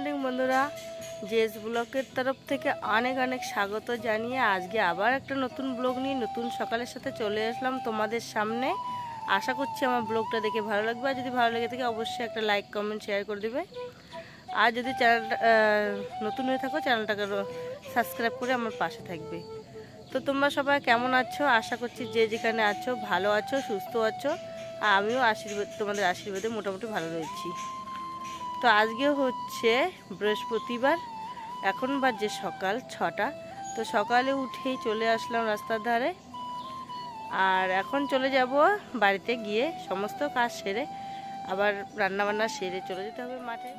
Morning বন্ধুরা, JS ব্লগের তরফ থেকে অনেক অনেক স্বাগত জানিয়ে আজকে আবার একটা নতুন ব্লগ নিয়ে নতুন সকালের সাথে চলে আসলাম তোমাদের সামনে। আশা করছি আমার ব্লগটা দেখে ভালো লাগবে, আর যদি ভালো লেগে থাকে অবশ্যই একটা লাইক কমেন্ট শেয়ার করে দেবে। আর যদি চ্যানেলটা নতুন হয়ে থাকো চ্যানেলটাকে সাবস্ক্রাইব করে আমার পাশে থাকবে। তো তোমরা সবাই কেমন আছো? আশা করছি যে যেখানে আছো ভালো আছো, সুস্থ আছো। আর আমিও তোমাদের আশীর্বাদে মোটামুটি ভালো রয়েছি। তো আজকে হচ্ছে বৃহস্পতিবার, এখন বাজে সকাল 6টা। তো সকালে উঠেই চলে আসলাম রাস্তার ধারে, আর এখন চলে যাব বাড়িতে গিয়ে সমস্ত কাজ সেরে আবার রান্নাবান্না সেরে চলে যেতে হবে মাঠে।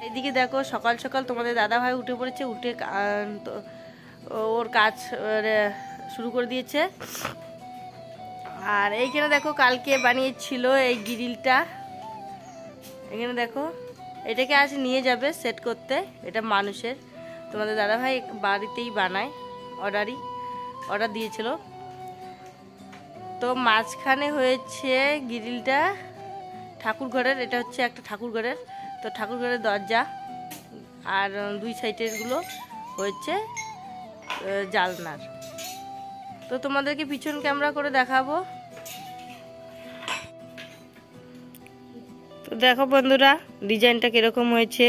এইদিকে দেখো সকাল সকাল তোমাদের দাদা ভাই উঠে পড়েছে, উঠে ওর কাজ শুরু করে দিয়েছে। আর এইখানে দেখো কালকে বানিয়েছিল এই গ্রিলটা, এখানে দেখো এটাকে আজ নিয়ে যাবে সেট করতে। এটা মানুষের, তোমাদের দাদা ভাই বাড়িতেই বানায়, অর্ডার দিয়েছিল। তো মাঝখানে হয়েছে গ্রিলটা ঠাকুর ঘরের, এটা হচ্ছে একটা ঠাকুর ঘরের। তো ঠাকুর ঘরের দরজা, আর দুই সাইডের গুলো হচ্ছে জালনার। তো তোমাদেরকে পিছন ক্যামেরা করে দেখাবো। তো দেখো বন্ধুরা ডিজাইনটা কিরকম হয়েছে।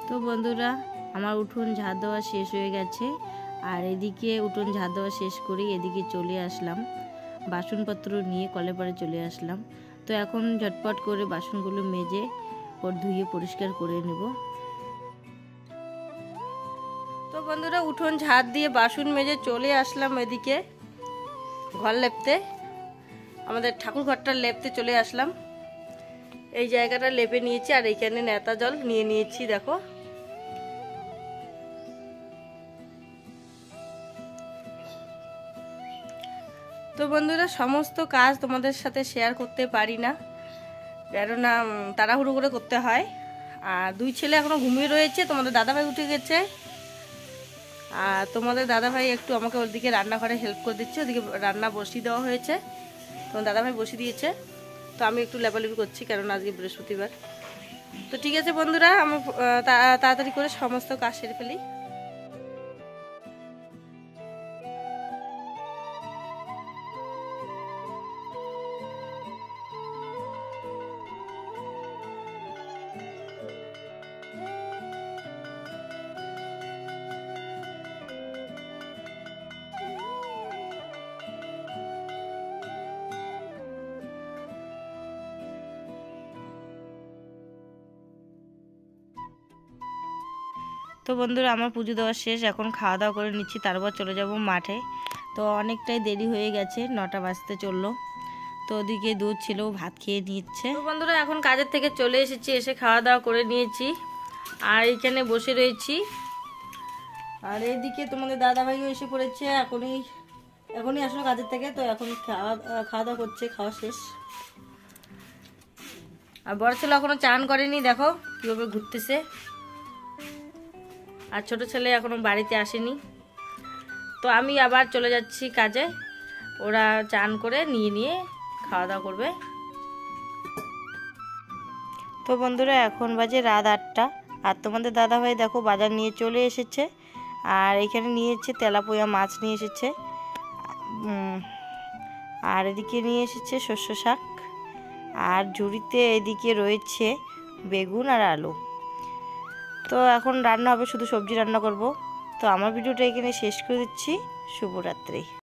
তো বন্ধুরা আমার উঠোন ঝাড় দেওয়া শেষ হয়ে গেছে, আর এদিকে উঠোন ঝাড় দেওয়া শেষ করে এদিকে চলে আসলাম, বাসনপত্র নিয়ে কলে পাড়ে চলে আসলাম। তো এখন ঝটপট করে বাসনগুলো মেজে ধুয়ে পরিষ্কার করে নেব। তো বন্ধুরা উঠোন ঝাড় দিয়ে বাসন মেজে চলে আসলাম এদিকে ঘর লেপতে, আমাদের ঠাকুর ঘরটা লেপতে চলে আসলাম। এই জায়গাটা লেপে নিয়েছি, আর এইখানে নেতা জল নিয়ে নিয়েছি দেখো। তো বন্ধুরা সমস্ত কাজ তোমাদের সাথে শেয়ার করতে পারি না, কেননা তাড়াহুড়ো করে করতে হয়। আর দুই ছেলে এখনো ঘুমিয়ে রয়েছে, তোমাদের দাদাভাই উঠে গেছে। আর তোমাদের দাদাভাই একটু আমাকে ওদিকে রান্নাঘরে হেল্প করে দিচ্ছে, ওদিকে রান্না বসিয়ে দেওয়া হয়েছে, তোমার দাদাভাই বসিয়ে দিয়েছে। তো আমি একটু লেপালেপি করছি, কেননা আজকে বৃহস্পতিবার। তো ঠিক আছে বন্ধুরা, আমি তাড়াতাড়ি করে সমস্ত কাজ সেরে ফেলি। তো বন্ধুরা আমার পুজো দেওয়া শেষ, এখন খাওয়া দাওয়া করে নিচ্ছি, তারপর চলে যাব মাঠে। তো অনেকটাই দেরি হয়ে গেছে, 9টা বাজতে চললো। তো ওদিকে দুধ ছিল, ভাত খেয়ে নিচ্ছে। তো বন্ধুরা এখন কাজের থেকে চলে এসেছি, এসে খাওয়া দাওয়া করে নিয়েছি, আর এইখানে বসে রয়েছি। আর এইদিকে তোমাদের দাদাভাইও এসে পড়েছে, এখনই আসলো কাজের থেকে। তো এখন খাওয়া দাওয়া করছে, খাওয়া শেষ। আর বড় ছেলে এখনো চান করেনি, দেখো কিভাবে ঘুরতেছে। আর ছোট ছেলে এখনো বাড়িতে আসেনি। তো আমি আবার চলে যাচ্ছি কাজে, ওরা চান করে নিয়ে খাওয়া দাওয়া করবে। তো বন্ধুরা এখন বাজে রাত 8টা, আর তোমাদের দাদাভাই দেখো বাজার নিয়ে চলে এসেছে। আর এখানে নিয়েছে তেলাপোয়া মাছ নিয়ে এসেছে, আর এদিকে নিয়ে এসেছে শস্য শাক, আর ঝুড়িতে এদিকে রয়েছে বেগুন আর আলু। তো এখন রান্না হবে, শুধু সবজি রান্না করব। তো আমার ভিডিওটা এখানে শেষ করে দিচ্ছি। শুভরাত্রি।